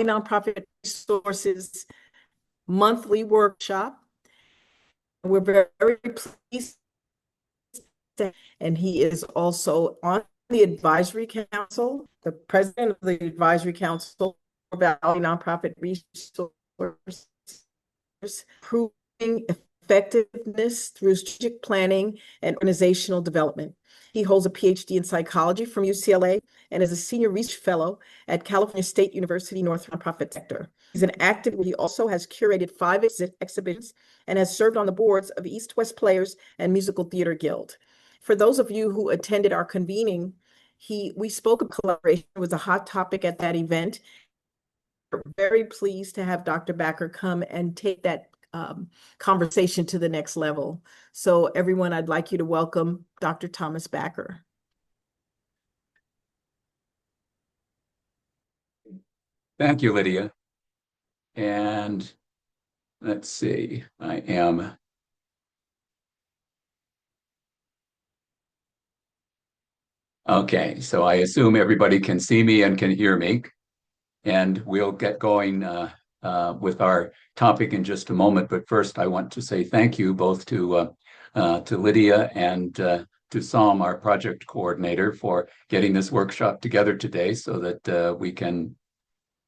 Nonprofit Resources monthly workshop. We're very pleased and he is also on the advisory council, the president of the advisory council for Valley Nonprofit Resources, improving effectiveness through strategic planning and organizational development. He holds a PhD in psychology from UCLA and is a senior research fellow at California State University North Nonprofit Sector. He's an active, he also has curated 5 exhibitions and has served on the boards of East West Players and Musical Theater Guild. For those of you who attended our convening, we spoke of collaboration. It was a hot topic at that event. We're very pleased to have Dr. Backer come and take that conversation to the next level. So everyone, I'd like you to welcome Dr. Thomas Backer. Thank you, Lydia. And let's see, I am okay, so I assume everybody can see me and can hear me, and we'll get going with our topic in just a moment. But first, I want to say thank you both to Lydia and to Sam, our project coordinator, for getting this workshop together today so that we can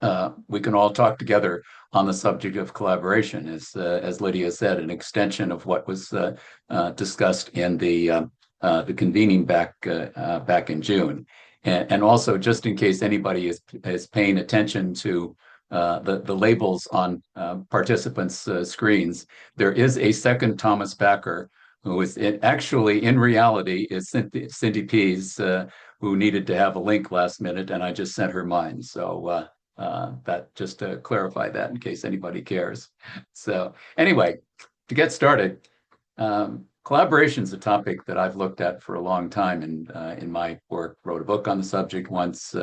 all talk together on the subject of collaboration, as Lydia said, an extension of what was discussed in the convening back in June, and also just in case anybody is paying attention to the labels on participants' screens, there is a second Thomas Backer who is actually in reality is Cindy Pease, who needed to have a link last minute, and I just sent her mine. So that just to clarify that in case anybody cares. So anyway, to get started, collaboration is a topic that I've looked at for a long time in my work. Wrote a book on the subject once,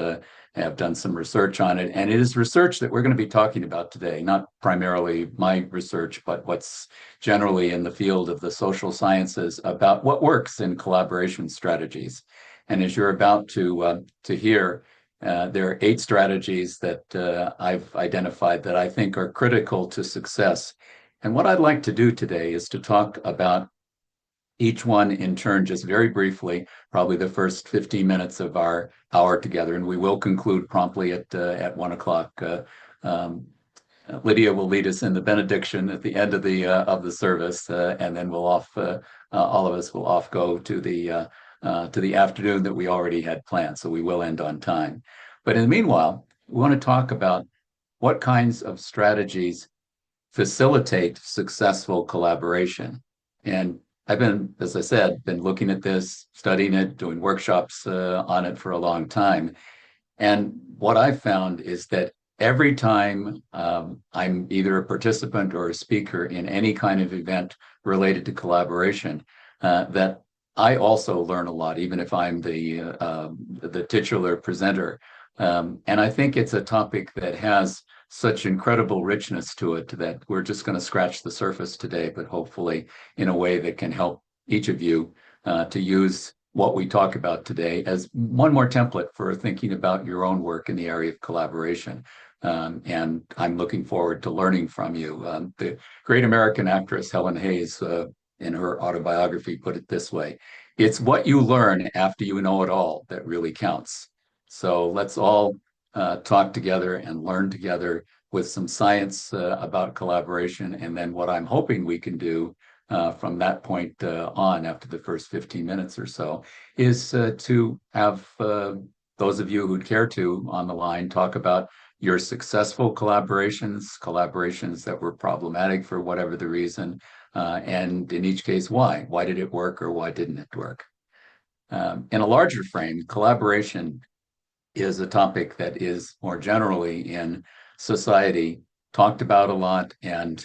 have done some research on it, and it is research that we're going to be talking about today, not primarily my research, but what's generally in the field of the social sciences about what works in collaboration strategies. And as you're about to hear, there are 8 strategies that I've identified that I think are critical to success. And what I'd like to do today is to talk about each one in turn, just very briefly, probably the first 15 minutes of our hour together, and we will conclude promptly at 1 o'clock. Lydia will lead us in the benediction at the end of the service, and then we'll all of us will go to the afternoon that we already had planned. So we will end on time. But in the meanwhile, we want to talk about what kinds of strategies facilitate successful collaboration. And I've been, as I said, looking at this, studying it, doing workshops on it for a long time. And what I've found is that every time I'm either a participant or a speaker in any kind of event related to collaboration, that I also learn a lot, even if I'm the titular presenter. And I think it's a topic that has such incredible richness to it that we're just going to scratch the surface today, but hopefully in a way that can help each of you to use what we talk about today as one more template for thinking about your own work in the area of collaboration. And I'm looking forward to learning from you. The great American actress Helen Hayes, in her autobiography, put it this way: it's what you learn after you know it all that really counts. So let's all talk together and learn together with some science about collaboration. And then what I'm hoping we can do from that point on, after the first 15 minutes or so, is to have those of you who'd care to on the line talk about your successful collaborations that were problematic for whatever the reason, and in each case, why? Why did it work or why didn't it work? In a larger frame, collaboration is a topic that is more generally in society talked about a lot, and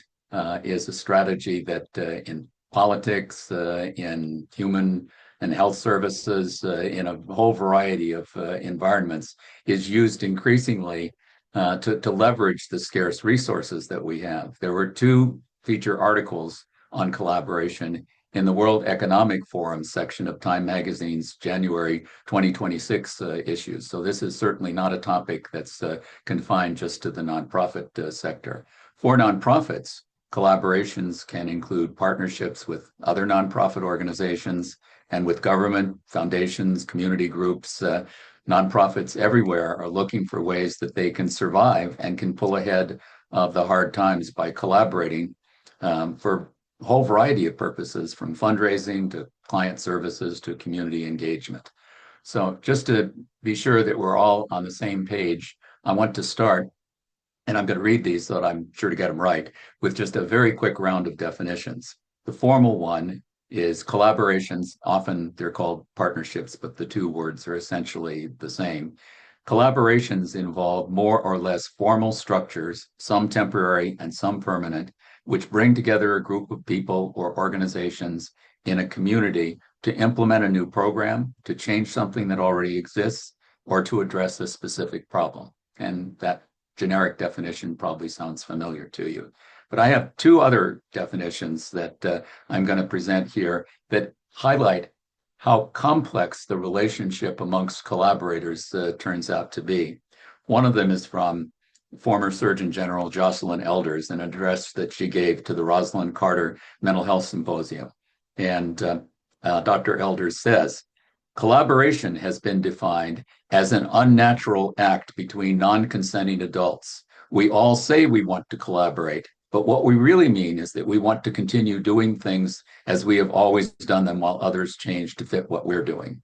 is a strategy that in politics, in human and health services, in a whole variety of environments, is used increasingly to leverage the scarce resources that we have. There were 2 feature articles on collaboration in the World Economic Forum section of Time Magazine's January 2026 issues. So this is certainly not a topic that's confined just to the nonprofit sector. For nonprofits, collaborations can include partnerships with other nonprofit organizations and with government, foundations, community groups. Nonprofits everywhere are looking for ways that they can survive and can pull ahead of the hard times by collaborating for a whole variety of purposes, from fundraising to client services to community engagement. So just to be sure that we're all on the same page, I want to start, and I'm going to read these so that I'm sure to get them right, with just a very quick round of definitions. The formal one is collaborations. Often they're called partnerships, but the two words are essentially the same. Collaborations involve more or less formal structures, some temporary and some permanent, which bring together a group of people or organizations in a community to implement a new program, to change something that already exists, or to address a specific problem. And that generic definition probably sounds familiar to you. But I have two other definitions that I'm going to present here that highlight how complex the relationship amongst collaborators turns out to be. One of them is from former Surgeon General Jocelyn Elders, an address that she gave to the Rosalind Carter Mental Health Symposium. And Dr. Elders says, collaboration has been defined as an unnatural act between non-consenting adults. We all say we want to collaborate, but what we really mean is that we want to continue doing things as we have always done them while others change to fit what we're doing.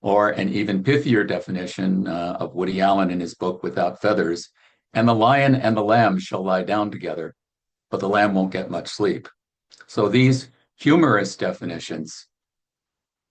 Or an even pithier definition of Woody Allen in his book Without Feathers, and the lion and the lamb shall lie down together, but the lamb won't get much sleep. So these humorous definitions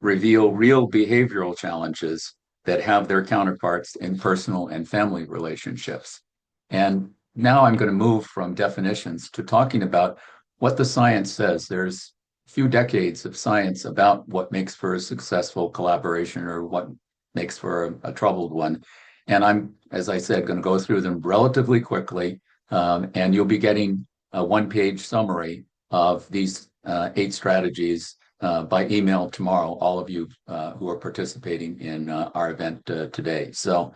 reveal real behavioral challenges that have their counterparts in personal and family relationships. And now I'm going to move from definitions to talking about what the science says. There's few decades of science about what makes for a successful collaboration or what makes for a troubled one. And I'm, as I said, going to go through them relatively quickly, and you'll be getting a one-page summary of these 8 strategies by email tomorrow, all of you who are participating in our event today. So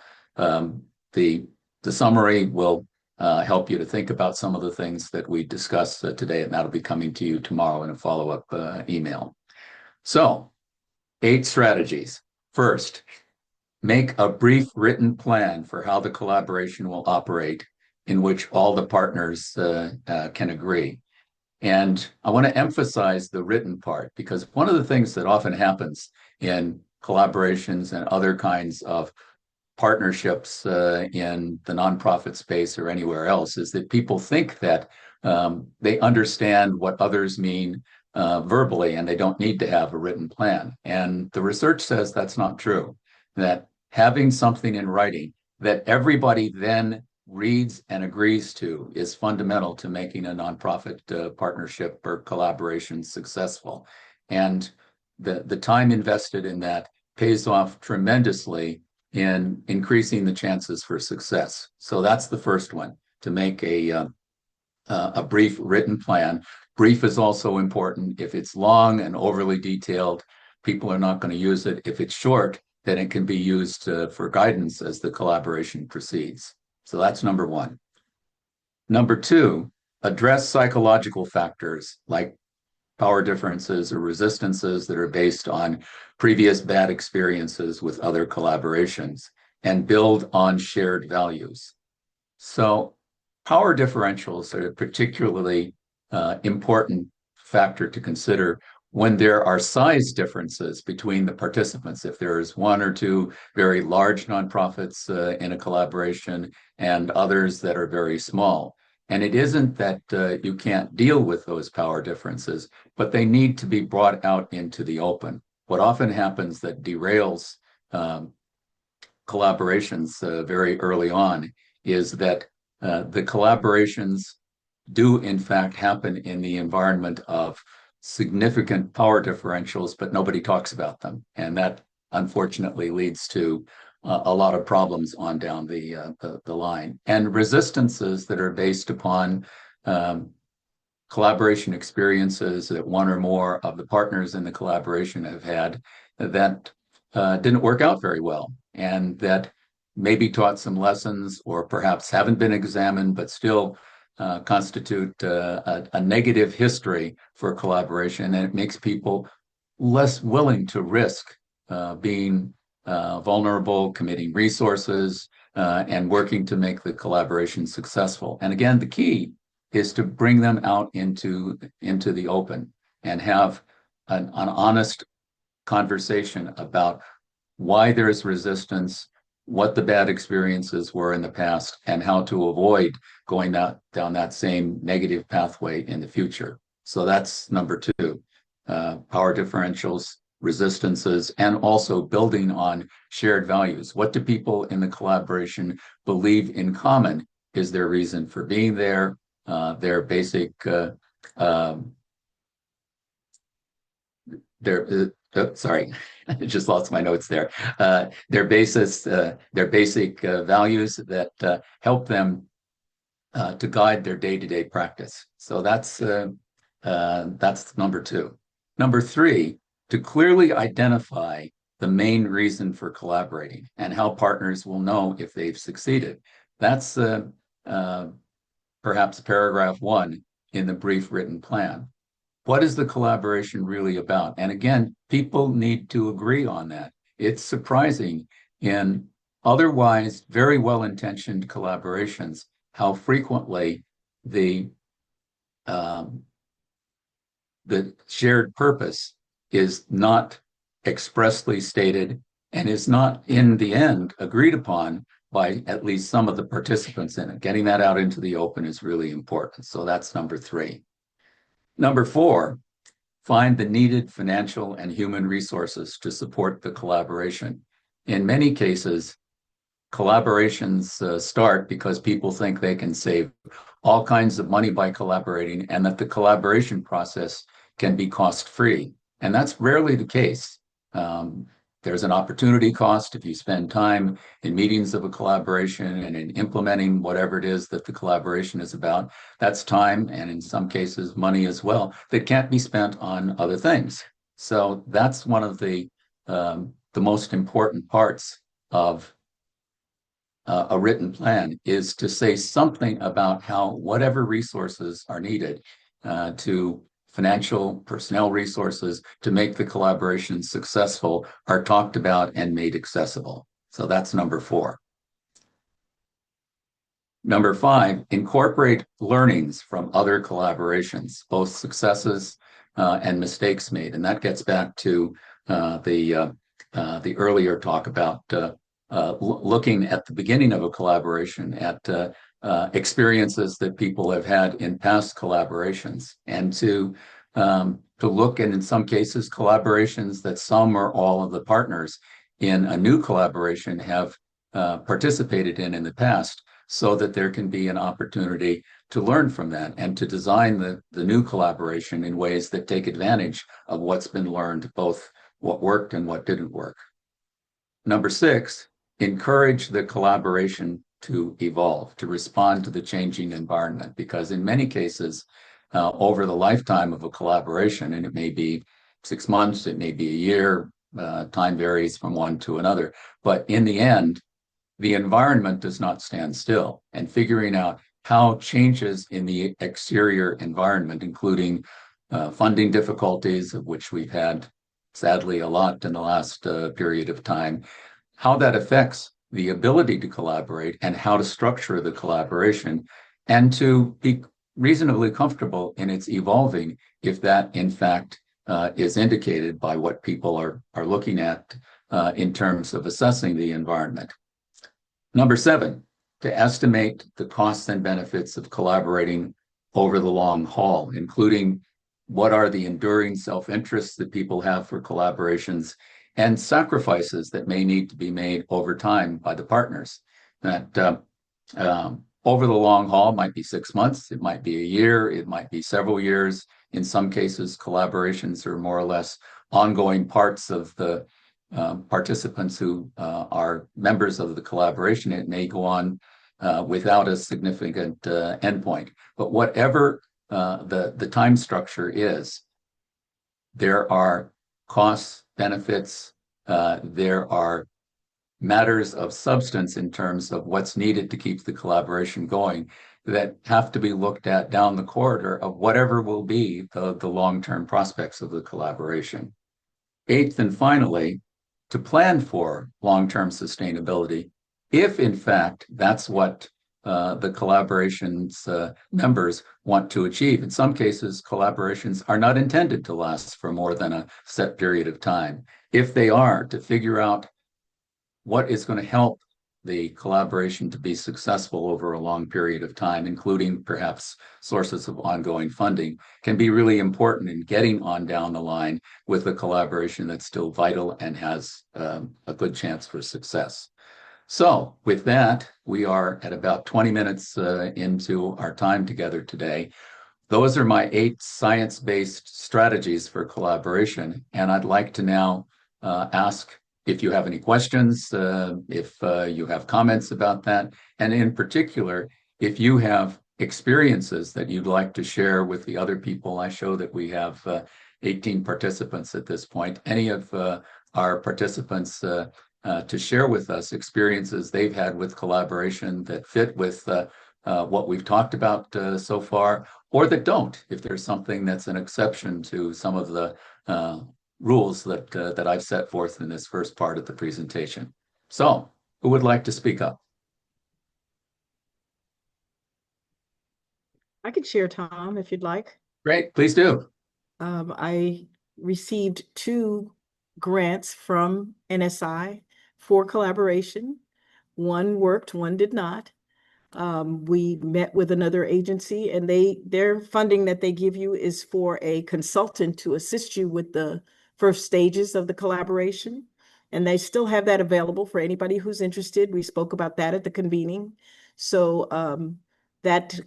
the summary will help you to think about some of the things that we discussed today, and that'll be coming to you tomorrow in a follow-up email. So, 8 strategies. First, make a brief written plan for how the collaboration will operate, in which all the partners can agree. And I want to emphasize the written part, because one of the things that often happens in collaborations and other kinds of partnerships in the nonprofit space or anywhere else is that people think that they understand what others mean verbally, and they don't need to have a written plan. And the research says that's not true, that having something in writing that everybody then reads and agrees to is fundamental to making a nonprofit partnership or collaboration successful. And the time invested in that pays off tremendously in increasing the chances for success. So that's the first one, to make a brief written plan. Brief is also important. If it's long and overly detailed, people are not going to use it. If it's short, then it can be used for guidance as the collaboration proceeds. So that's number 1. Number 2, address psychological factors like power differences or resistances that are based on previous bad experiences with other collaborations, and build on shared values. So power differentials are a particularly important factor to consider when there are size differences between the participants. If there is 1 or 2 very large nonprofits in a collaboration and others that are very small. And it isn't that you can't deal with those power differences, but they need to be brought out into the open. What often happens that derails collaborations very early on is that the collaborations do in fact happen in the environment of significant power differentials, but nobody talks about them. And that unfortunately leads to a lot of problems on down the line. And resistances that are based upon collaboration experiences that one or more of the partners in the collaboration have had that didn't work out very well, and that maybe taught some lessons or perhaps haven't been examined, but still constitute a negative history for collaboration, and it makes people less willing to risk being vulnerable, committing resources, and working to make the collaboration successful. And again, the key is to bring them out into the open and have an honest conversation about why there is resistance, what the bad experiences were in the past, and how to avoid going down that same negative pathway in the future. So that's number two, power differentials, resistances, and also building on shared values. What do people in the collaboration believe in common is their reason for being there, their basic, sorry, I just lost my notes there. Their basic values that help them to guide their day-to-day practice. So that's number two. Number three, to clearly identify the main reason for collaborating and how partners will know if they've succeeded. That's perhaps paragraph 1 in the brief written plan. What is the collaboration really about? And again, people need to agree on that. It's surprising in otherwise very well-intentioned collaborations how frequently the shared purpose is not expressly stated and is not in the end agreed upon by at least some of the participants in it. Getting that out into the open is really important. So that's number 3. Number 4, find the needed financial and human resources to support the collaboration. In many cases, collaborations start because people think they can save all kinds of money by collaborating and that the collaboration process can be cost-free. And that's rarely the case. There's an opportunity cost if you spend time in meetings of a collaboration and in implementing whatever it is that the collaboration is about. That's time, and in some cases money as well, that can't be spent on other things. So that's one of the most important parts of a written plan, is to say something about how whatever resources are needed to financial, personnel resources to make the collaboration successful are talked about and made accessible. So that's number 4. Number 5, incorporate learnings from other collaborations, both successes and mistakes made. And that gets back to the earlier talk about looking at the beginning of a collaboration at experiences that people have had in past collaborations, and to look at, in some cases, collaborations that some or all of the partners in a new collaboration have participated in the past, so that there can be an opportunity to learn from that and to design the new collaboration in ways that take advantage of what's been learned, both what worked and what didn't work. Number 6, encourage the collaboration to evolve, to respond to the changing environment, because in many cases, over the lifetime of a collaboration, and it may be 6 months, it may be a year, time varies from one to another, but in the end, the environment does not stand still, and figuring out how changes in the exterior environment, including funding difficulties, of which we've had sadly a lot in the last period of time, how that affects the ability to collaborate and how to structure the collaboration, and to be reasonably comfortable in its evolving if that in fact is indicated by what people are looking at in terms of assessing the environment. Number 7, to estimate the costs and benefits of collaborating over the long haul, including what are the enduring self-interests that people have for collaborations and sacrifices that may need to be made over time by the partners. That over the long haul might be 6 months, it might be a year, it might be several years. In some cases, collaborations are more or less ongoing parts of the participants who are members of the collaboration. It may go on without a significant endpoint. But whatever the time structure is. There are costs, benefits, there are matters of substance in terms of what's needed to keep the collaboration going that have to be looked at down the corridor of whatever will be the long-term prospects of the collaboration. Eighth, and finally, to plan for long-term sustainability, if in fact that's what the collaboration's members want to achieve. In some cases, collaborations are not intended to last for more than a set period of time. If they are, to figure out what is going to help the collaboration to be successful over a long period of time, including perhaps sources of ongoing funding, can be really important in getting on down the line with a collaboration that's still vital and has a good chance for success. So with that, we are at about 20 minutes into our time together today. Those are my 8 science-based strategies for collaboration. And I'd like to now ask if you have any questions, if you have comments about that, and in particular, if you have experiences that you'd like to share with the other people. I show that we have 18 participants at this point. Any of our participants to share with us experiences they've had with collaboration that fit with what we've talked about so far, or that don't, if there's something that's an exception to some of the rules that I've set forth in this first part of the presentation. So, who would like to speak up? I could share, Tom, if you'd like. Great, please do. I received 2 grants from NSI for collaboration. One worked, one did not. We met with another agency, and their funding that they give you is for a consultant to assist you with the first stages of the collaboration. And they still have that available for anybody who's interested. We spoke about that at the convening. So that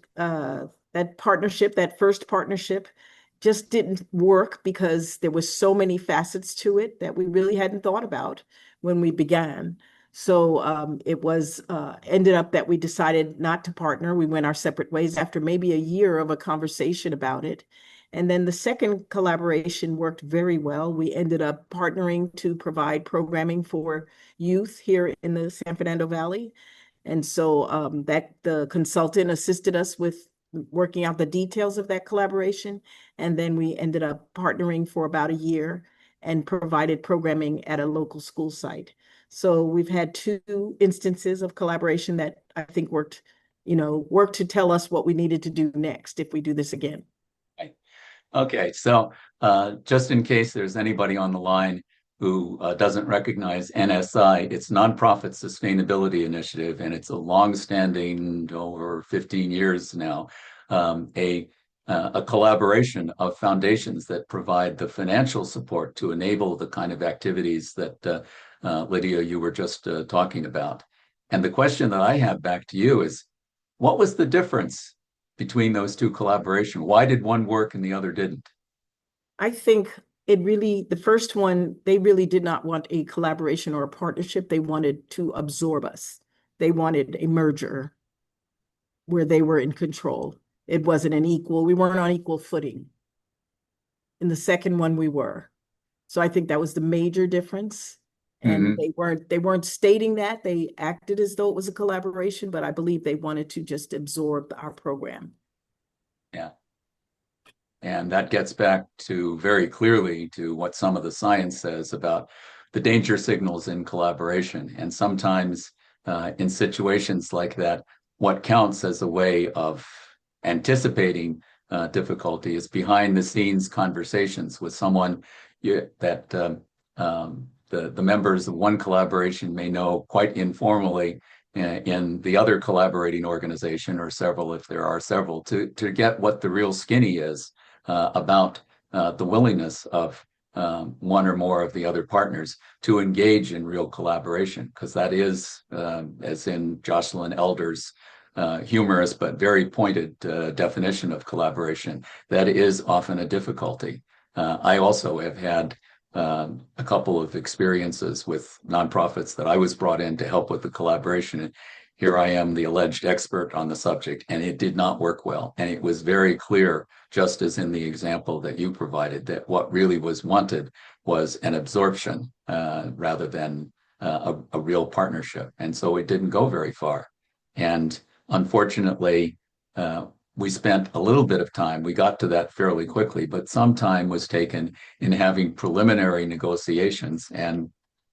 partnership, that first partnership, just didn't work because there was so many facets to it that we really hadn't thought about when we began. So it was ended up that we decided not to partner. We went our separate ways after maybe a year of a conversation about it. And then the second collaboration worked very well. We ended up partnering to provide programming for youth here in the San Fernando Valley. And so that the consultant assisted us with working out the details of that collaboration. And then we ended up partnering for about a year and provided programming at a local school site. So we've had 2 instances of collaboration that I think worked to tell us what we needed to do next if we do this again. Okay, so just in case there's anybody on the line who doesn't recognize NSI, it's Nonprofit Sustainability Initiative, and it's a long-standing, over 15 years now, a collaboration of foundations that provide the financial support to enable the kind of activities that Lydia, you were just talking about. And the question that I have back to you is, what was the difference between those 2 collaborations? Why did one work and the other didn't? I think the first one, they really did not want a collaboration or a partnership. They wanted to absorb us. They wanted a merger where they were in control. It wasn't we weren't on equal footing. In the second one, we were. So I think that was the major difference. And they weren't stating that. They acted as though it was a collaboration, but I believe they wanted to just absorb our program. Yeah. And that gets back to very clearly to what some of the science says about the danger signals in collaboration. And sometimes in situations like that, what counts as a way of anticipating difficulty is behind the scenes conversations with someone that the members of one collaboration may know quite informally in the other collaborating organization, or several, if there are several, to get what the real skinny is about the willingness of one or more of the other partners to engage in real collaboration, because that is, as in Jocelyn Elder's humorous but very pointed definition of collaboration, that is often a difficulty. I also have had a couple of experiences with nonprofits that I was brought in to help with the collaboration. here I am, the alleged expert on the subject, and it did not work well. And it was very clear, just as in the example that you provided, that what really was wanted was an absorption rather than a real partnership. And so it didn't go very far. And unfortunately, we spent a little bit of time. We got to that fairly quickly, but some time was taken in having preliminary negotiations. And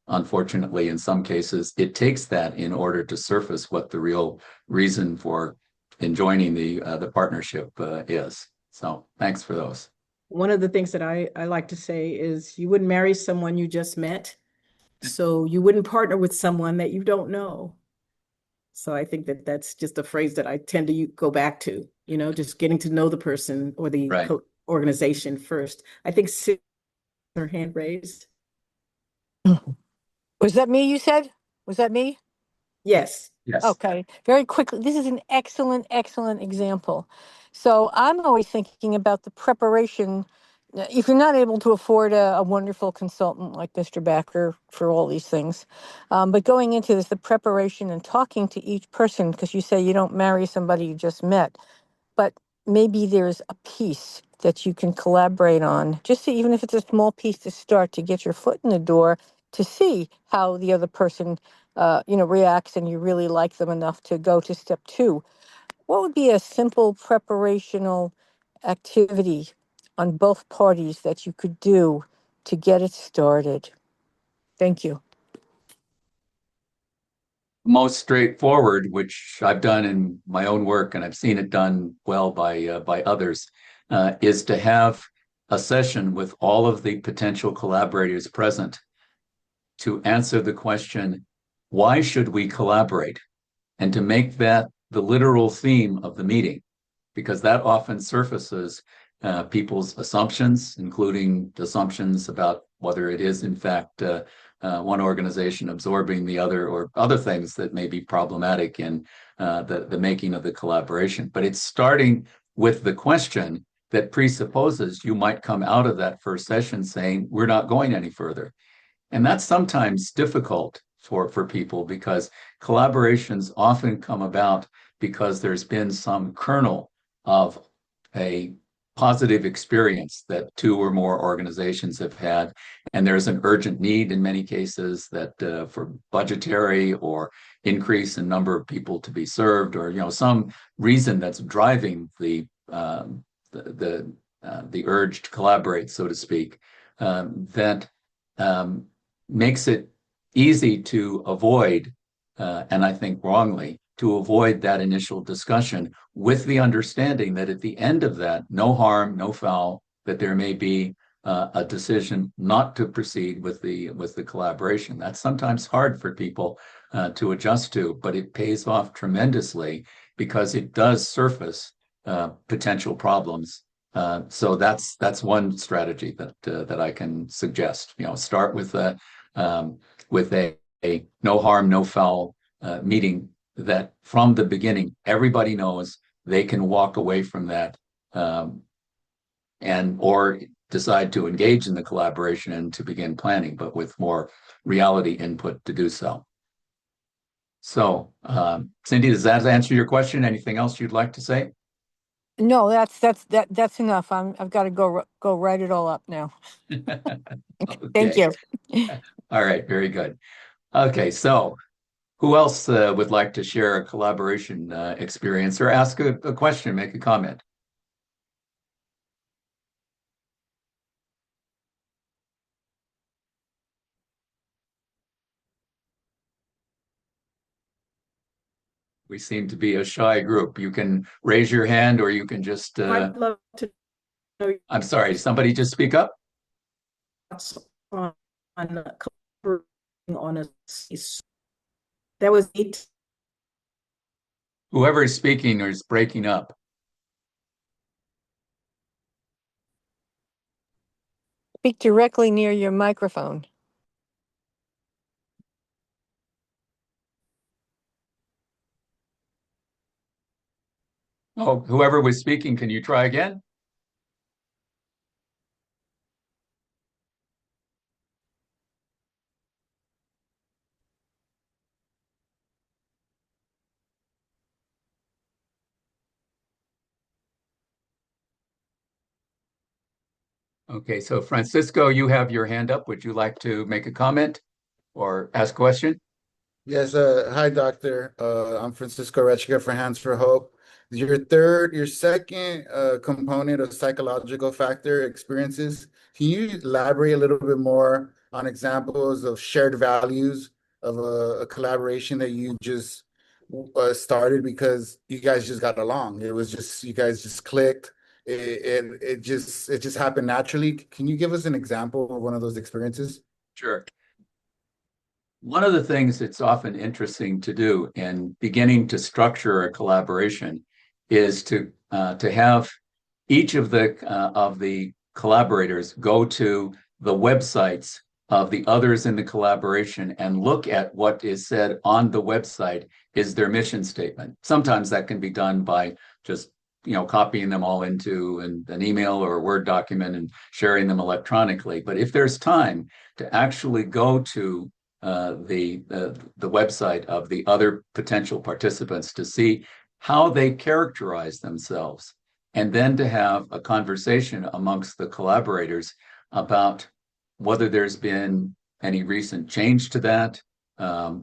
unfortunately, in some cases, it takes that in order to surface what the real reason for joining the partnership is. So thanks for those. One of the things that I like to say is you wouldn't marry someone you just met. So you wouldn't partner with someone that you don't know. So I think that that's just a phrase that I tend to go back to, just getting to know the person or the Right. organization first. I think her hand raised. Was that me, you said? Was that me? Yes. Yes. Okay, very quickly. This is an excellent, excellent example. So I'm always thinking about the preparation. If you're not able to afford a wonderful consultant like Mr. Backer for all these things, but going into this, the preparation and talking to each person, because you say you don't marry somebody you just met, but maybe there's a piece that you can collaborate on, just to, even if it's a small piece to start to get your foot in the door to see how the other person reacts and you really like them enough to go to step two. What would be a simple preparational activity on both parties that you could do to get it started? Thank you. Most straightforward, which I've done in my own work, and I've seen it done well by others, is to have a session with all of the potential collaborators present to answer the question, why should we collaborate? And to make that the literal theme of the meeting, because that often surfaces people's assumptions, including assumptions about whether it is in fact one organization absorbing the other, or other things that may be problematic in the making of the collaboration. But it's starting with the question that presupposes you might come out of that first session saying, we're not going any further. And that's sometimes difficult for people, because collaborations often come about because there's been some kernel of a positive experience that two or more organizations have had, and there's an urgent need in many cases that for budgetary or increase in number of people to be served, or some reason that's driving the urge to collaborate, so to speak, that makes it easy to avoid, and I think wrongly, to avoid that initial discussion, with the understanding that at the end of that, no harm, no foul, that there may be a decision not to proceed with the collaboration. That's sometimes hard for people to adjust to, but it pays off tremendously because it does surface potential problems. So that's one strategy that I can suggest. Start with a no harm, no foul meeting that from the beginning, everybody knows they can walk away from that or decide to engage in the collaboration and to begin planning, but with more reality input to do so. So, Cindy, does that answer your question? Anything else you'd like to say? No, that's enough. I've got to go write it all up now. Thank you. All right, very good. Okay, so who else would like to share a collaboration experience or ask a question, make a comment? We seem to be a shy group. You can raise your hand, or you can just. I'd love to know I'm sorry, somebody just speak up. on on a that was it. Whoever is speaking is breaking up. Speak directly near your microphone. Oh, whoever was speaking, can you try again? Okay, so Francisco, you have your hand up. Would you like to make a comment or ask a question? Yes, hi, Doctor. I'm Francisco Rechiga for Hands for Hope. Your second component of psychological factor experiences. Can you elaborate a little bit more on examples of shared values of a collaboration that you just started because you guys just got along? It was just you guys just clicked. It just happened naturally. Can you give us an example of one of those experiences? Sure. One of the things that's often interesting to do in beginning to structure a collaboration is to have each of the collaborators go to the websites of the others in the collaboration and look at what is said on the website is their mission statement. Sometimes that can be done by just copying them all into an email or a Word document and sharing them electronically. But if there's time to actually go to the website of the other potential participants to see how they characterize themselves, and then to have a conversation amongst the collaborators about whether there's been any recent change to that,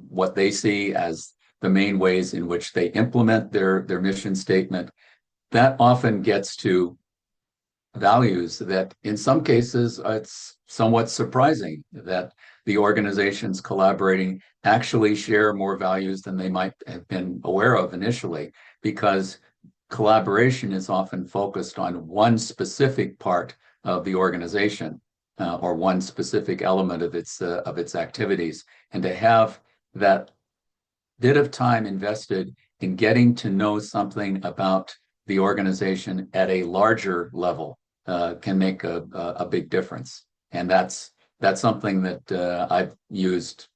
what they see as the main ways in which they implement their mission statement. That often gets to values that in some cases it's somewhat surprising that the organizations collaborating actually share more values than they might have been aware of initially, because collaboration is often focused on one specific part of the organization or one specific element of its activities, and to have that bit of time invested in getting to know something about the organization at a larger level can make a big difference. And that's something that I've used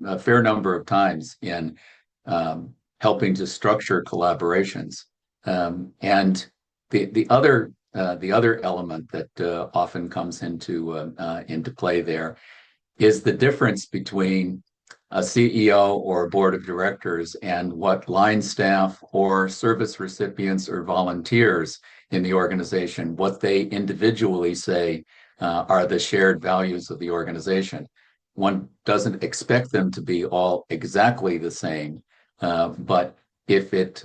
a fair number of times in helping to structure collaborations. And the other element that often comes into play there is the difference between a CEO or a board of directors and what line staff or service recipients or volunteers in the organization, what they individually say are the shared values of the organization. One doesn't expect them to be all exactly the same, but if it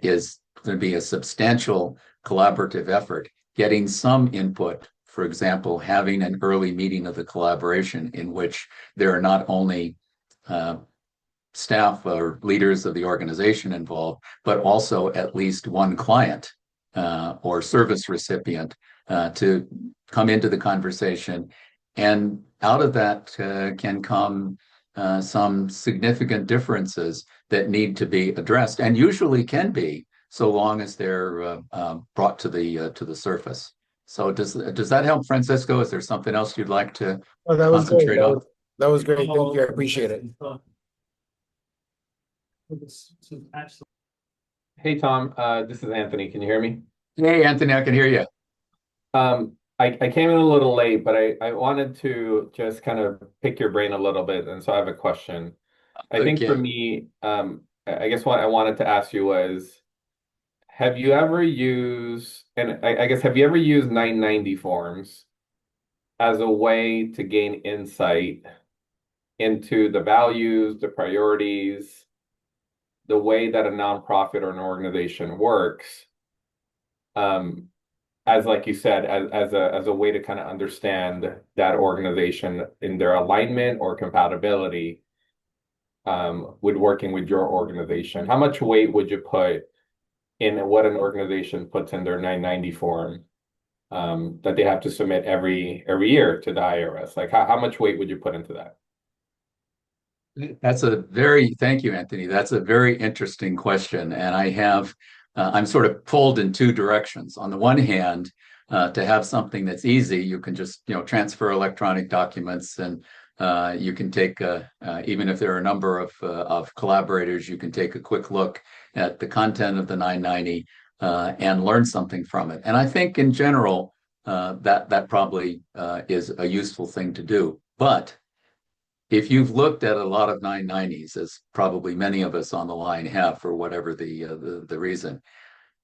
is going to be a substantial collaborative effort, getting some input, for example, having an early meeting of the collaboration in which there are not only staff or leaders of the organization involved, but also at least one client or service recipient to come into the conversation. And out of that can come some significant differences that need to be addressed, and usually can be, so long as they're brought to the surface. So does that help, Francisco? Is there something else you'd like to Oh, that was concentrate great. on? That was great. Thank you. I appreciate it. Hey, Tom, this is Anthony. Can you hear me? Hey, Anthony, I can hear you. I came in a little late, but I wanted to just kind of pick your brain a little bit, and so I have a question. I think for Okay. me, I guess what I wanted to ask you was, have you ever used, and I guess, have you ever used 990 forms as a way to gain insight into the values, the priorities, the way that a nonprofit or an organization works, as like you said, as a way to kind of understand that organization in their alignment or compatibility with working with your organization? How much weight would you put in what an organization puts in their 990 form that they have to submit every year to the IRS? Like how much weight would you put into that? Thank you, Anthony. That's a very interesting question. And I'm sort of pulled in two directions. On the one hand, to have something that's easy, you can just, transfer electronic documents, and you can take, even if there are a number of collaborators, you can take a quick look at the content of the 990 and learn something from it. And I think in general, that probably is a useful thing to do. But if you've looked at a lot of 990s, as probably many of us on the line have for whatever the reason,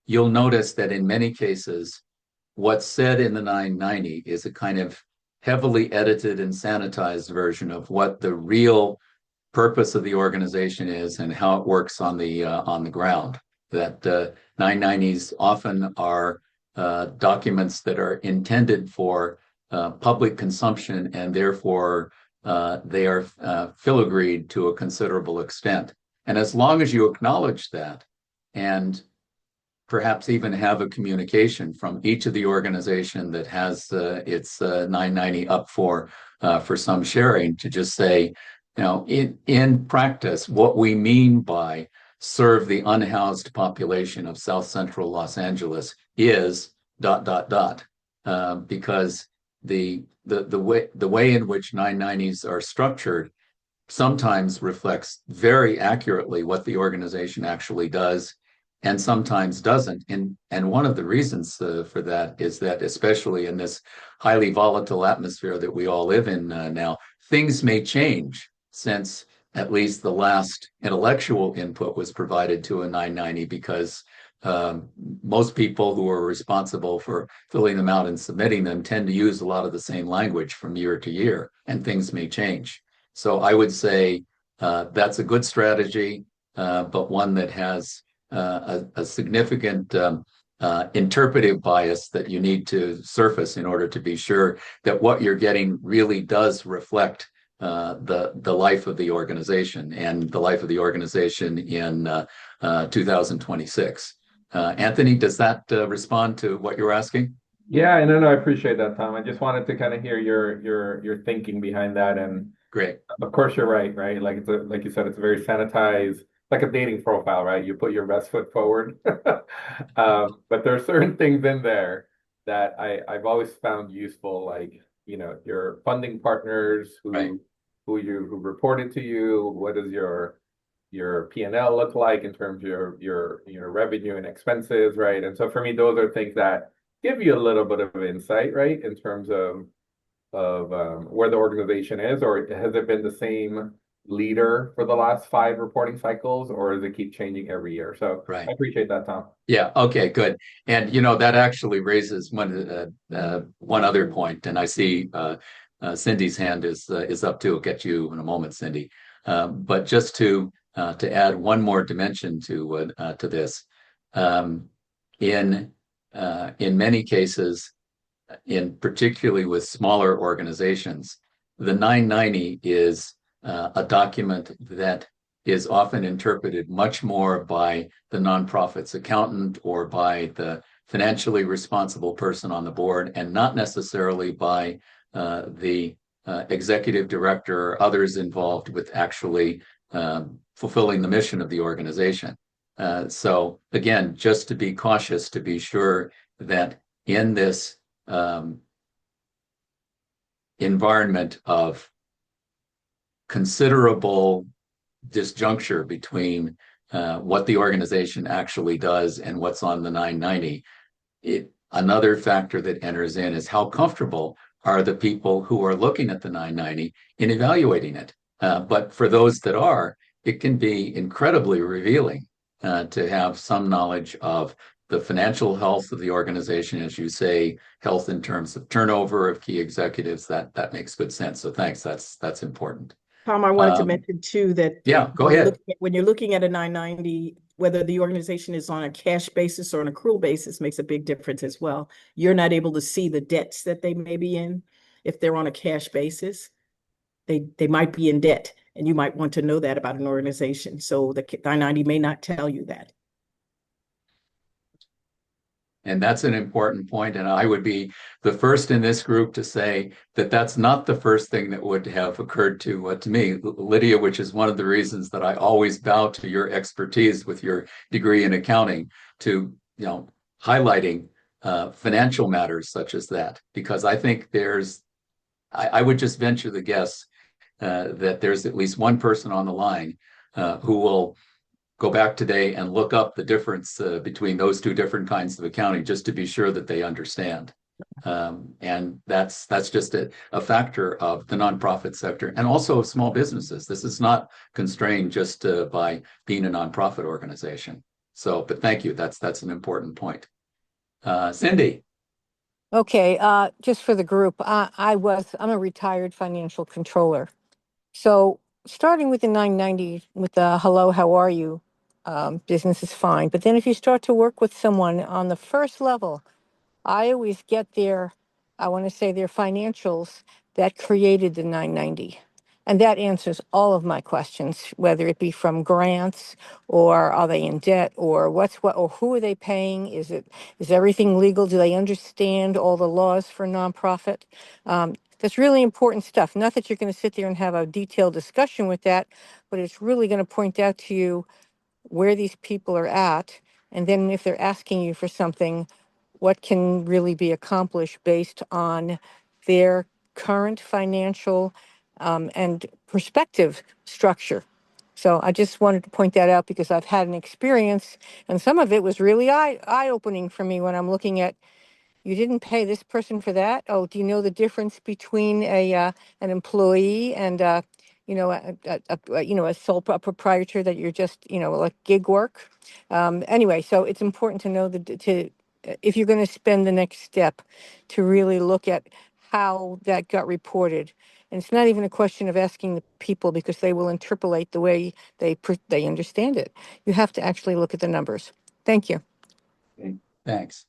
you'll notice that in many cases, what's said in the 990 is a kind of heavily edited and sanitized version of what the real purpose of the organization is and how it works on the ground. That 990s often are documents that are intended for public consumption, and therefore they are filigreed to a considerable extent. And as long as you acknowledge that, and perhaps even have a communication from each of the organization that has its 990 up for some sharing, to just say, you know, in practice, what we mean by serve the unhoused population of South Central Los Angeles is ... because the way in which 990s are structured sometimes reflects very accurately what the organization actually does, and sometimes doesn't. And one of the reasons for that is that, especially in this highly volatile atmosphere that we all live in now, things may change, since at least the last intellectual input was provided to a 990, because most people who are responsible for filling them out and submitting them tend to use a lot of the same language from year to year, and things may change. So I would say that's a good strategy, but one that has a significant interpretive bias that you need to surface in order to be sure that what you're getting really does reflect the life of the organization, and the life of the organization in 2026. Anthony, does that respond to what you're asking? Yeah, and I appreciate that, Tom. I just wanted to kind of hear your thinking behind that. And Great. of course, you're right, right? Like like you said, it's a very sanitized, like a dating profile, right? You put your best foot forward. But there are certain things in there that I've always found useful, like, you know, your funding partners Right. who reported to you, what does your P&L look like in terms of your revenue and expenses, right? And so for me, those are things that give you a little bit of insight, right, in terms of where the organization is, or has it been the same leader for the last 5 reporting cycles, or does it keep changing every year? So Right. I appreciate that, Tom. Yeah. Okay. Good. And you know, that actually raises one other point, and I see Cindy's hand is up too. I'll get you in a moment, Cindy. But just to add one more dimension to this, in many cases, in particularly with smaller organizations, the 990 is a document that is often interpreted much more by the nonprofit's accountant or by the financially responsible person on the board, and not necessarily by the executive director or others involved with actually fulfilling the mission of the organization. So again, just to be cautious, to be sure that in this environment of considerable disjuncture between what the organization actually does and what's on the 990, another factor that enters in is how comfortable are the people who are looking at the 990 in evaluating it. But for those that are, it can be incredibly revealing to have some knowledge of the financial health of the organization, as you say, health in terms of turnover of key executives. That makes good sense. So thanks. That's important. Tom, I wanted to mention too that Yeah, go ahead. when you're looking at a 990, whether the organization is on a cash basis or an accrual basis makes a big difference as well. You're not able to see the debts that they may be in. If they're on a cash basis, they might be in debt, and you might want to know that about an organization. So the 990 may not tell you that. And that's an important point. And I would be the first in this group to say that that's not the first thing that would have occurred to me, Lydia, which is one of the reasons that I always bow to your expertise with your degree in accounting, to, you know, highlighting financial matters such as that, because I think I would just venture the guess that there's at least one person on the line who will go back today and look up the difference between those two different kinds of accounting, just to be sure that they understand. And that's just a factor of the nonprofit sector, and also small businesses. This is not constrained just by being a nonprofit organization. So, but thank you. That's an important point. Cindy. Okay, just for the group, I'm a retired financial controller. So starting with the 990, with the hello, how are you? Business is fine. But then if you start to work with someone on the first level, I always get I want to say their financials that created the 990. And that answers all of my questions, whether it be from grants or are they in debt or or who are they paying? Is everything legal? Do they understand all the laws for nonprofit? That's really important stuff. Not that you're going to sit there and have a detailed discussion with that, but it's really going to point out to you where these people are at. And then if they're asking you for something, what can really be accomplished based on their current financial and perspective structure. So I just wanted to point that out because I've had an experience, and some of it was really eye-opening for me when I'm looking at, you didn't pay this person for that? Oh, do you know the difference between an employee and a proprietor that you're just like gig work? Anyway, so it's important to know if you're going to spend the next step, to really look at how that got reported. And it's not even a question of asking the people because they will interpolate the way they understand it. You have to actually look at the numbers. Thank you. Thanks.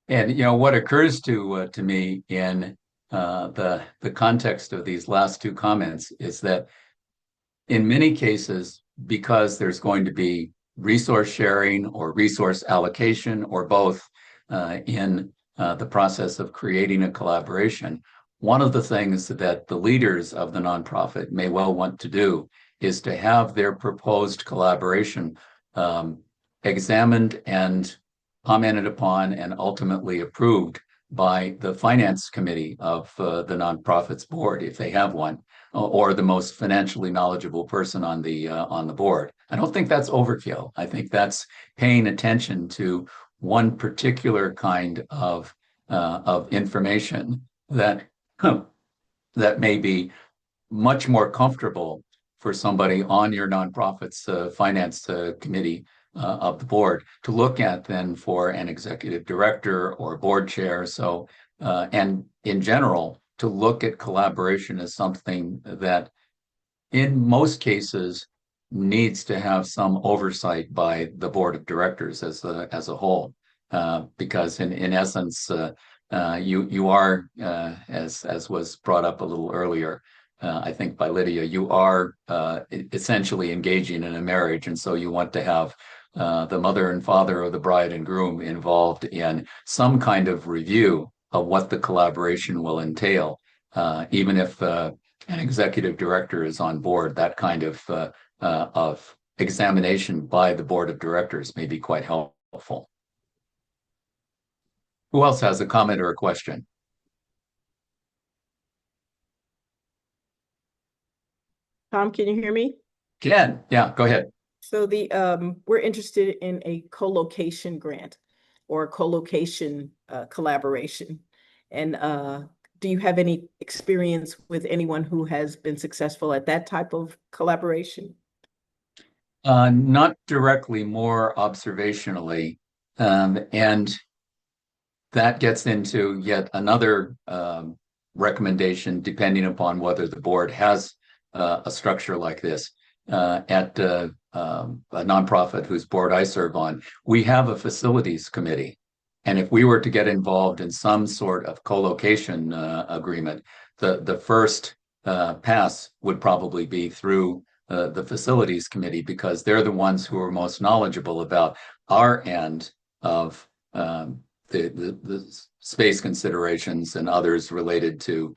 And what occurs to me in the context of these last two comments is that in many cases, because there's going to be resource sharing or resource allocation or both in the process of creating a collaboration, one of the things that the leaders of the nonprofit may well want to do is to have their proposed collaboration examined and commented upon and ultimately approved by the finance committee of the nonprofit's board, if they have one, or the most financially knowledgeable person on the board. I don't think that's overkill. I think that's paying attention to one particular kind of information that that may be much more comfortable for somebody on your nonprofit's finance committee of the board to look at than for an executive director or board chair. So, and in general, to look at collaboration as something that in most cases needs to have some oversight by the board of directors as a whole, because in essence, you are, as was brought up a little earlier, I think by Lydia, you are essentially engaging in a marriage, and so you want to have the mother and father of the bride and groom involved in some kind of review of what the collaboration will entail, even if an executive director is on board. That kind of examination by the board of directors may be quite helpful. Who else has a comment or a question? Tom, can you hear me? Ken, yeah, go ahead. So we're interested in a co-location grant or a co-location collaboration. And do you have any experience with anyone who has been successful at that type of collaboration? Not directly, more observationally. And that gets into yet another recommendation, depending upon whether the board has a structure like this. At a nonprofit whose board I serve on, we have a facilities committee. And if we were to get involved in some sort of co-location agreement, the first pass would probably be through the facilities committee, because they're the ones who are most knowledgeable about our end of the space considerations and others related to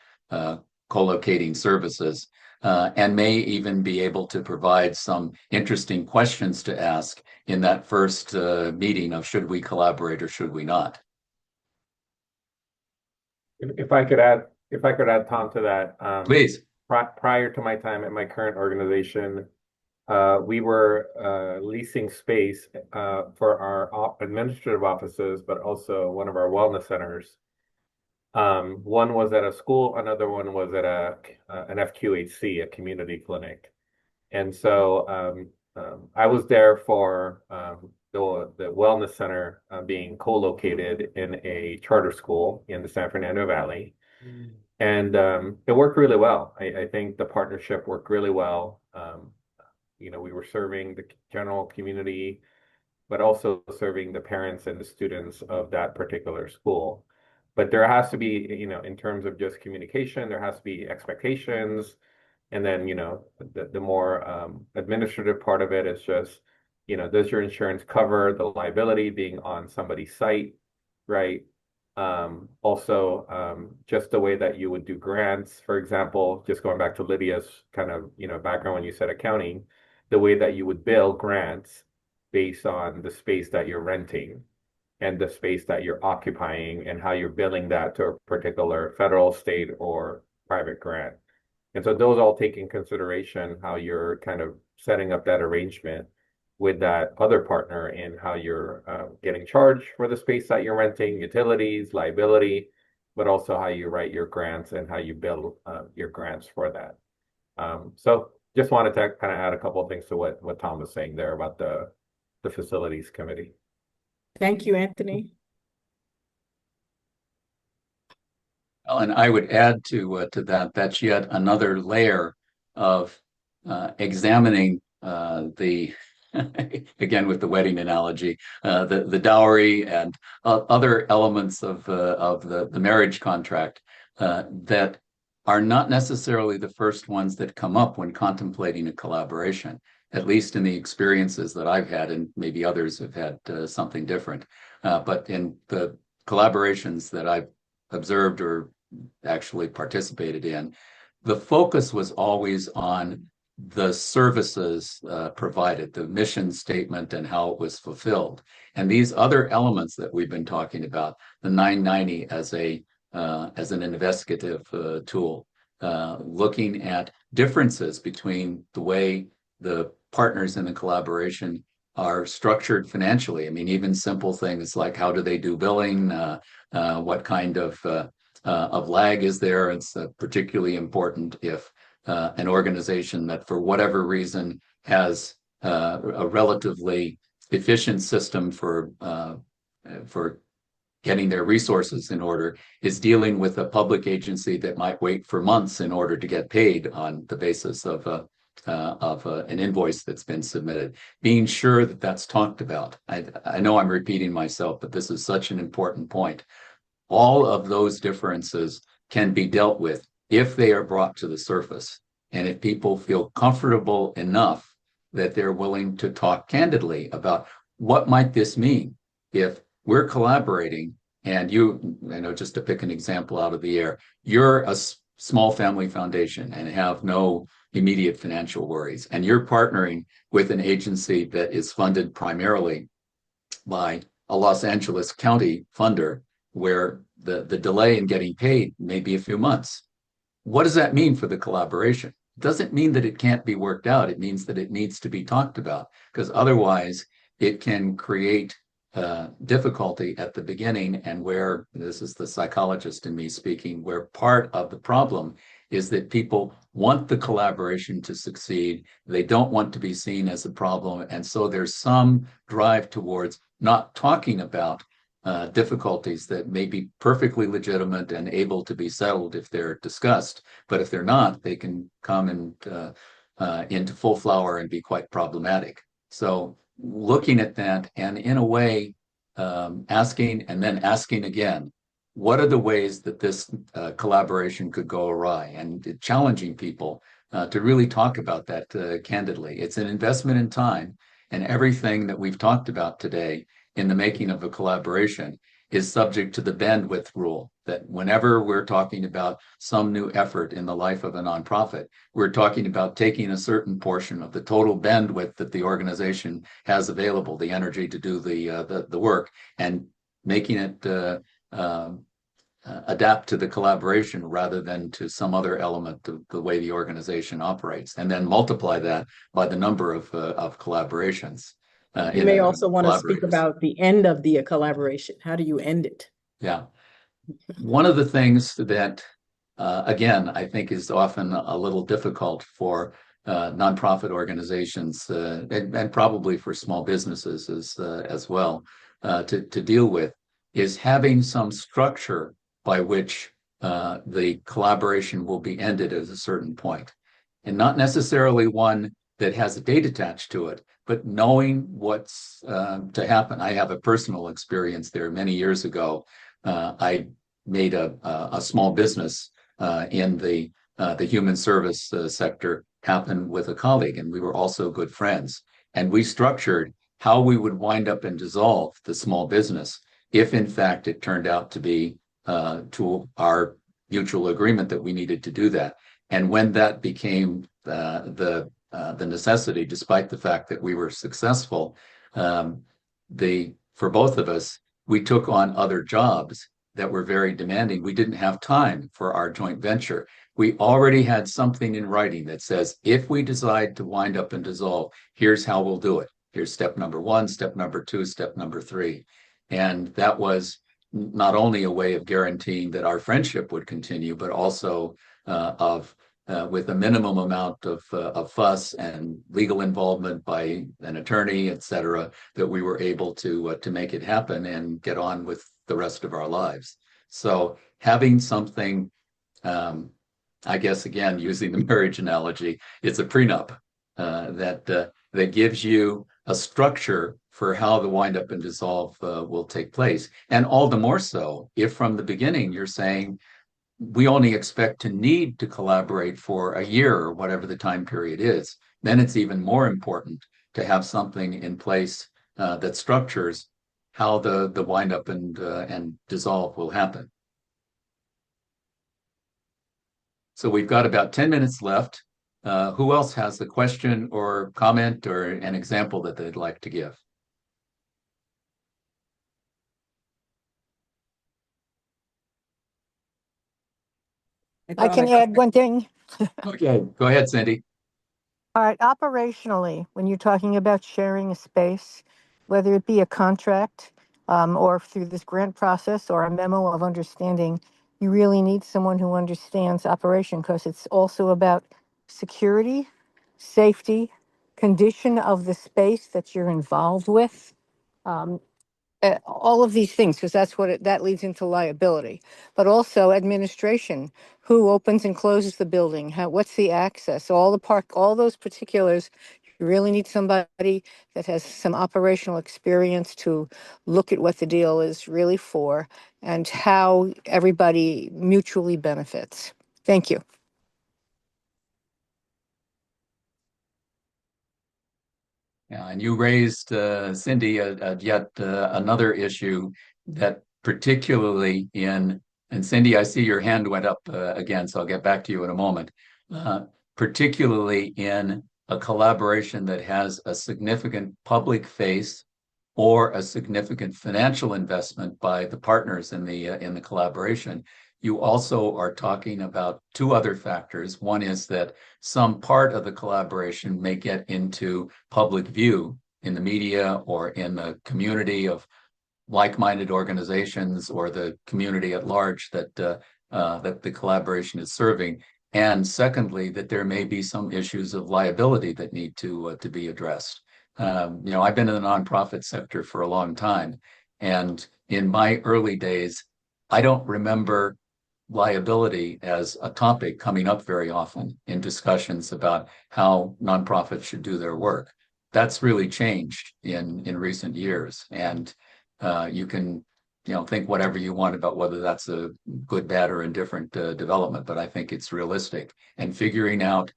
co-locating services. And may even be able to provide some interesting questions to ask in that first meeting of should we collaborate or should we not. If I could add, Tom, to that. Please. Prior to my time at my current organization, we were leasing space for our administrative offices, but also one of our wellness centers. One was at a school, another one was at an FQHC, a community clinic. And so I was there for the wellness center being co-located in a charter school in the San Fernando Valley. And it worked really well. I think the partnership worked really well. We were serving the general community, but also serving the parents and the students of that particular school. But there has to be, in terms of just communication, there has to be expectations. And then, the more administrative part of it is just, does your insurance cover the liability being on somebody's site, right? Also, just the way that you would do grants, for example, just going back to Lydia's kind of, background when you said accounting, the way that you would bill grants based on the space that you're renting and the space that you're occupying and how you're billing that to a particular federal, state, or private grant. And so those all take in consideration how you're kind of setting up that arrangement with that other partner in how you're getting charged for the space that you're renting, utilities, liability, but also how you write your grants and how you bill your grants for that. So just wanted to kind of add a couple of things to what Tom was saying there about the facilities committee. Thank you, Anthony. Well, and I would add to that, that's yet another layer of examining the again with the wedding analogy, the dowry and other elements of the marriage contract that are not necessarily the first ones that come up when contemplating a collaboration, at least in the experiences that I've had, and maybe others have had something different. But in the collaborations that I've observed or actually participated in, the focus was always on the services provided, the mission statement and how it was fulfilled. And these other elements that we've been talking about, the 990 as an investigative tool, looking at differences between the way the partners in the collaboration are structured financially. I mean, even simple things like how do they do billing, what kind of lag is there. It's particularly important if an organization that for whatever reason has a relatively efficient system for getting their resources in order is dealing with a public agency that might wait for months in order to get paid on the basis of an invoice that's been submitted. Being sure that that's talked about. I know I'm repeating myself, but this is such an important point. All of those differences can be dealt with if they are brought to the surface, and if people feel comfortable enough that they're willing to talk candidly about what might this mean if we're collaborating and just to pick an example out of the air, you're a small family foundation and have no immediate financial worries, and you're partnering with an agency that is funded primarily by a Los Angeles County funder where the delay in getting paid may be a few months. What does that mean for the collaboration? It doesn't mean that it can't be worked out. It means that it needs to be talked about, because otherwise it can create difficulty at the beginning, and where, this is the psychologist in me speaking, where part of the problem is that people want the collaboration to succeed. They don't want to be seen as a problem. And so there's some drive towards not talking about difficulties that may be perfectly legitimate and able to be settled if they're discussed. But if they're not, they can come into full flower and be quite problematic. So looking at that, and in a way, asking and then asking again, what are the ways that this collaboration could go awry, and challenging people to really talk about that candidly. It's an investment in time, and everything that we've talked about today in the making of a collaboration is subject to the bandwidth rule, that whenever we're talking about some new effort in the life of a nonprofit, we're talking about taking a certain portion of the total bandwidth that the organization has available, the energy to do the work, and making it adapt to the collaboration rather than to some other element of the way the organization operates, and then multiply that by the number of collaborations. You may also want to speak about the end of the collaboration. How do you end it? Yeah. One of the things that, again, I think is often a little difficult for nonprofit organizations and probably for small businesses as well to deal with is having some structure by which the collaboration will be ended at a certain point, and not necessarily one that has a date attached to it, but knowing what's to happen. I have a personal experience there. Many years ago, I made a small business in the human service sector happen with a colleague, and we were also good friends. And we structured how we would wind up and dissolve the small business if, in fact, it turned out to be to our mutual agreement that we needed to do that. And when that became the necessity, despite the fact that we were successful, for both of us, we took on other jobs that were very demanding. We didn't have time for our joint venture. We already had something in writing that says, if we decide to wind up and dissolve, here's how we'll do it. Here's step number 1, step number 2, step number 3. And that was not only a way of guaranteeing that our friendship would continue, but also with a minimum amount of fuss and legal involvement by an attorney, et cetera, that we were able to make it happen and get on with the rest of our lives. So having something, I guess, again, using the marriage analogy, it's a prenup that gives you a structure for how the wind up and dissolve will take place. And all the more so if from the beginning you're saying, we only expect to need to collaborate for a year or whatever the time period is, then it's even more important to have something in place that structures how the wind up and dissolve will happen. So we've got about 10 minutes left. Who else has a question or comment or an example that they'd like to give? I can add one thing. Okay, go ahead, Cindy. All right, operationally, when you're talking about sharing a space, whether it be a contract or through this grant process or a memo of understanding, you really need someone who understands operation, because it's also about security, safety, condition of the space that you're involved with. All of these things, because that's what that leads into liability, but also administration, who opens and closes the building, what's the access, all those particulars. You really need somebody that has some operational experience to look at what the deal is really for and how everybody mutually benefits. Thank you. Yeah, and you raised, Cindy, yet another issue that particularly and Cindy, I see your hand went up again, so I'll get back to you in a moment. Particularly in a collaboration that has a significant public face or a significant financial investment by the partners in the collaboration. You also are talking about two other factors. One is that some part of the collaboration may get into public view in the media or in the community of like-minded organizations or the community at large that the collaboration is serving. And secondly, that there may be some issues of liability that need to be addressed. I've been in the nonprofit sector for a long time, and in my early days, I don't remember liability as a topic coming up very often in discussions about how nonprofits should do their work. That's really changed in recent years, and you can think whatever you want about whether that's a good, bad, or indifferent development, but I think it's realistic. And figuring out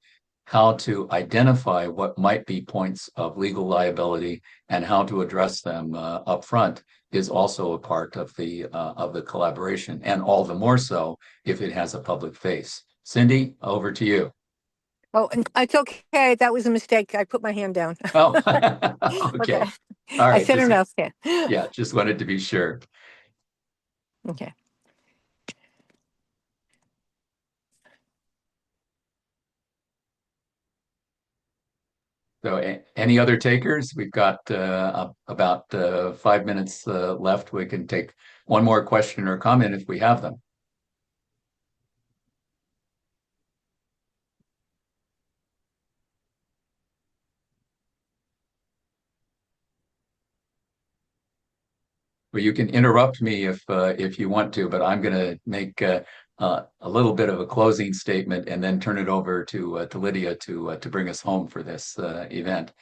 how to identify what might be points of legal liability and how to address them up front is also a part of the collaboration, and all the more so if it has a public face. Cindy, over to you. Oh, and it's okay. That was a mistake. I put my hand down. Oh, okay. All right. I said enough. Yeah. Yeah, just wanted to be sure. Okay. So any other takers? We've got about 5 minutes left. We can take one more question or comment if we have them. well, you can interrupt me if you want to, but I'm going to make a little bit of a closing statement and then turn it over to Lydia to bring us home for this event.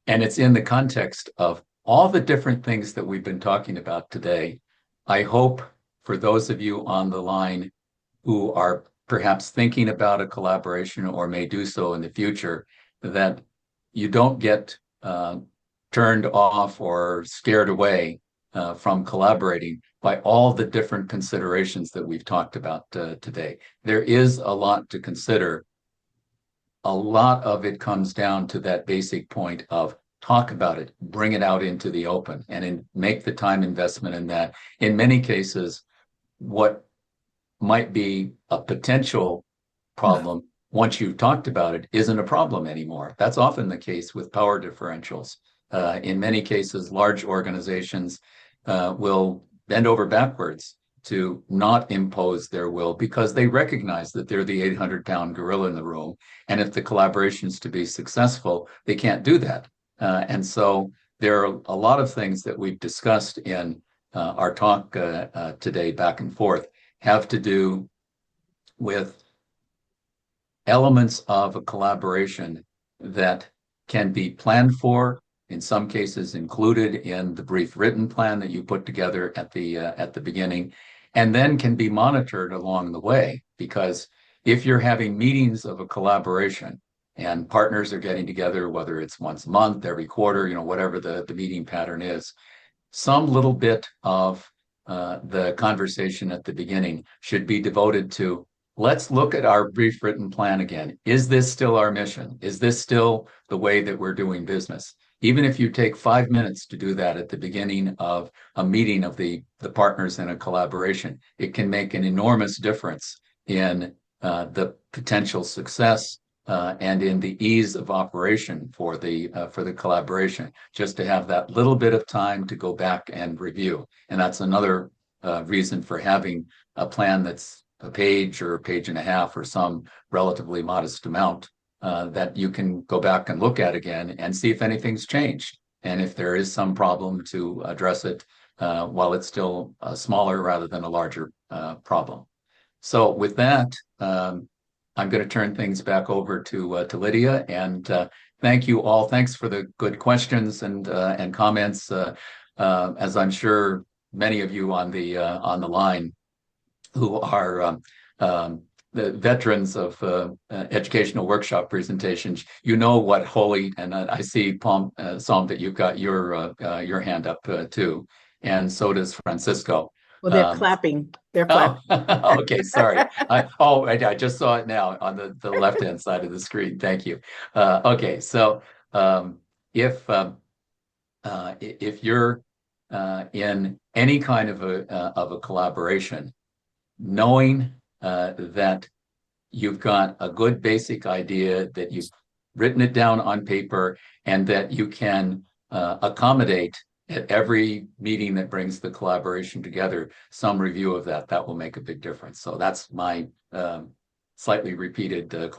And it's in the context of all the different things that we've been talking about today. I hope for those of you on the line who are perhaps thinking about a collaboration or may do so in the future, that you don't get turned off or scared away from collaborating by all the different considerations that we've talked about today. There is a lot to consider. A lot of it comes down to that basic point of talk about it, bring it out into the open, and make the time investment in that. In many cases, what might be a potential problem, once you've talked about it, isn't a problem anymore. That's often the case with power differentials. In many cases, large organizations will bend over backwards to not impose their will because they recognize that they're the 800-pound gorilla in the room. And if the collaboration is to be successful, they can't do that. And so there are a lot of things that we've discussed in our talk today, back and forth, have to do with elements of a collaboration that can be planned for, in some cases included in the brief written plan that you put together at the beginning, and then can be monitored along the way. Because if you're having meetings of a collaboration and partners are getting together, whether it's once a month, every quarter, whatever the meeting pattern is, some little bit of the conversation at the beginning should be devoted to, let's look at our brief written plan again. Is this still our mission? Is this still the way that we're doing business? Even if you take 5 minutes to do that at the beginning of a meeting of the partners in a collaboration, it can make an enormous difference in the potential success and in the ease of operation for the collaboration, just to have that little bit of time to go back and review. And that's another reason for having a plan that's a page or a page and a half or some relatively modest amount that you can go back and look at again and see if anything's changed. And if there is some problem, to address it while it's still smaller rather than a larger problem. So with that, I'm going to turn things back over to Lydia, and thank you all. Thanks for the good questions and comments. As I'm sure many of you on the line who are the veterans of educational workshop presentations, what Holly, and I see Palm Psalm that you've got your hand up too, and so does Francisco. Well, they're clapping. They're clapping. Oh, okay, sorry. I just saw it now on the left-hand side of the screen. Thank you. Okay, so if you're in any kind of a collaboration, knowing that you've got a good basic idea, that you've written it down on paper, and that you can accommodate at every meeting that brings the collaboration together some review of that will make a big difference. So that's my slightly repeated